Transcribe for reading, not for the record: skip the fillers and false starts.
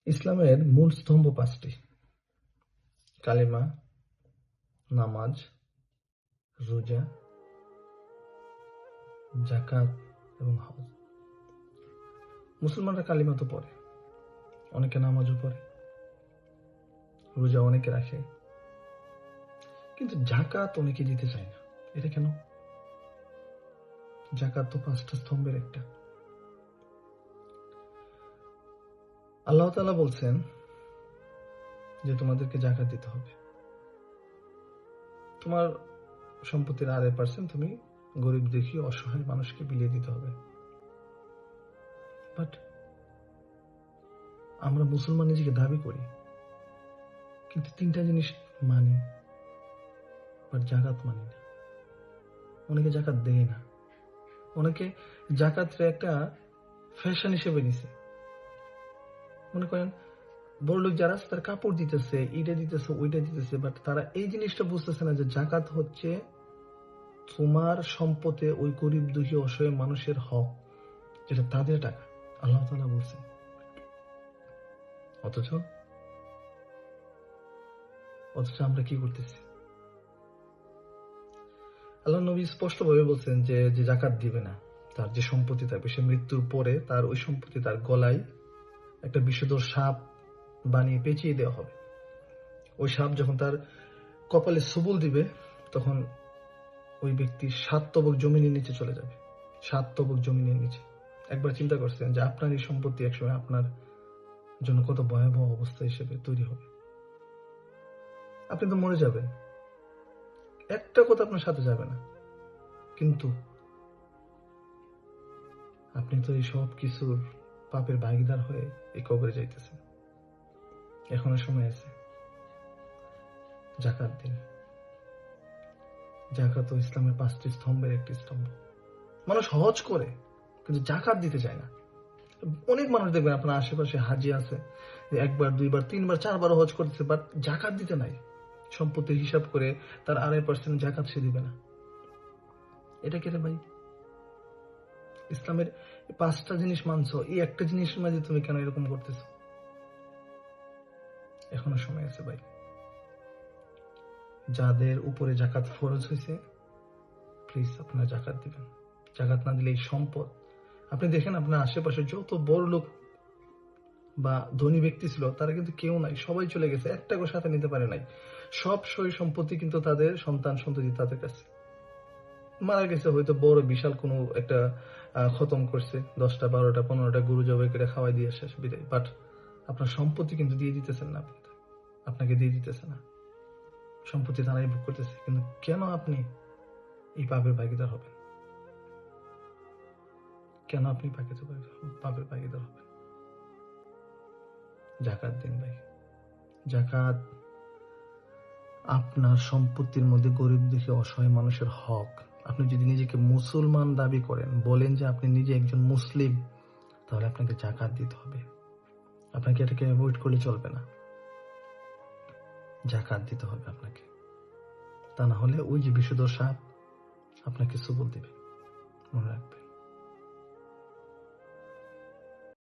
ইসলামের মূল স্তম্ভ পাঁচটি: কালিমা, নামাজ, রোজা, যাকাত এবং হজ। মুসলমানরা কালিমা তো পড়ে, অনেকে নামাজও পড়ে, রোজা অনেকে রাখে, কিন্তু যাকাত অনেকে দিতে চায় না। এটা কেন? যাকাত তো পাঁচটা স্তম্ভের একটা। আল্লাহ তাআলা বলছেন যে তোমাদেরকে যাকাত দিতে হবে। তোমার সম্পত্তির 8% তুমি গরিব দুঃখী অসহায় মানুষকে বিলিয়ে দিতে হবে। বাট আমরা মুসলমান নিজেকে দাবি করি, কিন্তু তিনটা জিনিস মানি, বাট যাকাত মানি না। অনেকে যাকাত দেয় না, অনেকে যাকাতরে একটা ফ্যাশন হিসেবে নিছে। মনে করেন বড়লোক যারা তার কাপড় দিতেছে, ইটা দিতেছে, ওইটা দিতেছে, বাট তারা এই জিনিসটা বুঝতেছে না যে যাকাত হচ্ছে তোমার সম্পদে ওই গরিব দুঃখী অসহায় মানুষের হক, যেটা তাদের টাকা। আল্লাহ তাআলা বলছেন। অথচ আমরা কি করতেছি? আল্লাহ নবী স্পষ্টভাবে বলছেন যে যে যাকাত দিবে না, তার যে সম্পত্তি থাকবে, সে মৃত্যুর পরে তার ওই সম্পত্তি তার গলায় একটা বিষধর সাপ বানিয়ে পেঁচিয়ে দেওয়া হবে। ওই সাপ যখন তার কপালে সবল দিবে, তখন ওই ব্যক্তি 7 তবক জমিনের নিচে চলে যাবে। 7 তবক জমিনের নিচে। একবার চিন্তা করছেন যে আপনার এই সম্পত্তি একসময় আপনার জন্য কত ভয়াবহ অবস্থা হিসেবে তৈরি হবে? আপনি তো মরে যাবেন, একটা কথা আপনার সাথে যাবে না, কিন্তু আপনি তো এই সব কিছুর পাপের ভাগীদার হয়ে এই কবরে যাইতেছেন। এখনো সময় আছে, যাকাত দিন। যাকাত ও ইসলামের 5টি স্তম্ভের একটি স্তম্ভ। মানুষ হজ করে, কিন্তু যাকাত দিতে চায় না। অনেক মানুষ দেখবেন আপনার আশেপাশে হাজি আছে, একবার, দুইবার, তিনবার, 4বার হজ করতেছে, বাট যাকাত দিতে নাই। সম্পত্তির হিসাব করে তার 2.5% যাকাত সে দিবে না। এটা কে রে ভাই? ইসলামের 5টা জিনিস মানছো, এই একটা জিনিসের মাঝে তুমি কেন এরকম করতেছো? এখনো সময় আছে ভাই। যাদের উপরে যাকাত ফরজ হয়েছে, প্লিজ আপনারা যাকাত দিবেন। যাকাত না দিলে এই সম্পদ, আপনি দেখেন আপনার আশেপাশে যত বড় লোক বা ধনী ব্যক্তি ছিল, তারা কিন্তু কেউ নাই, সবাই চলে গেছে, একটা করে সাথে নিতে পারে নাই। সব সই সম্পত্তি কিন্তু তাদের সন্তান সন্ততি তাদের কাছে। মারা গেছে হয়তো বড় বিশাল কোনো একটা খতম করছে, 10টা 12টা 15টা গরু জবাই করে খাওয়াই দিয়ে শেষ, বিদায়। বাট আপনার সম্পত্তি কিন্তু দিয়ে দিতেছেন না, আপনাকে দিয়ে দিতেছে না, সম্পত্তি তারাই ভোগ করতেছে। কিন্তু কেন আপনি এই পাপের ভাগীদার হবেন? কেন আপনি পাপের ভাগীদার হবেন? যাকাত দিন ভাই। যাকাত আপনার সম্পত্তির মধ্যে গরিব দুঃখী অসহায় মানুষের হক। আপনি যদি নিজেকে মুসলমান দাবি করেন, বলেন যে আপনি নিজে একজন মুসলিম, তাহলে আপনাকে যাকাত দিতে হবে। আপনাকে এটাকে অ্যাভয়েড করলে চলবে না, যাকাত দিতে হবে আপনাকে। তা না হলে ওই যে বিষধর সাপ আপনাকে সবল দিবে, মনে রাখবে।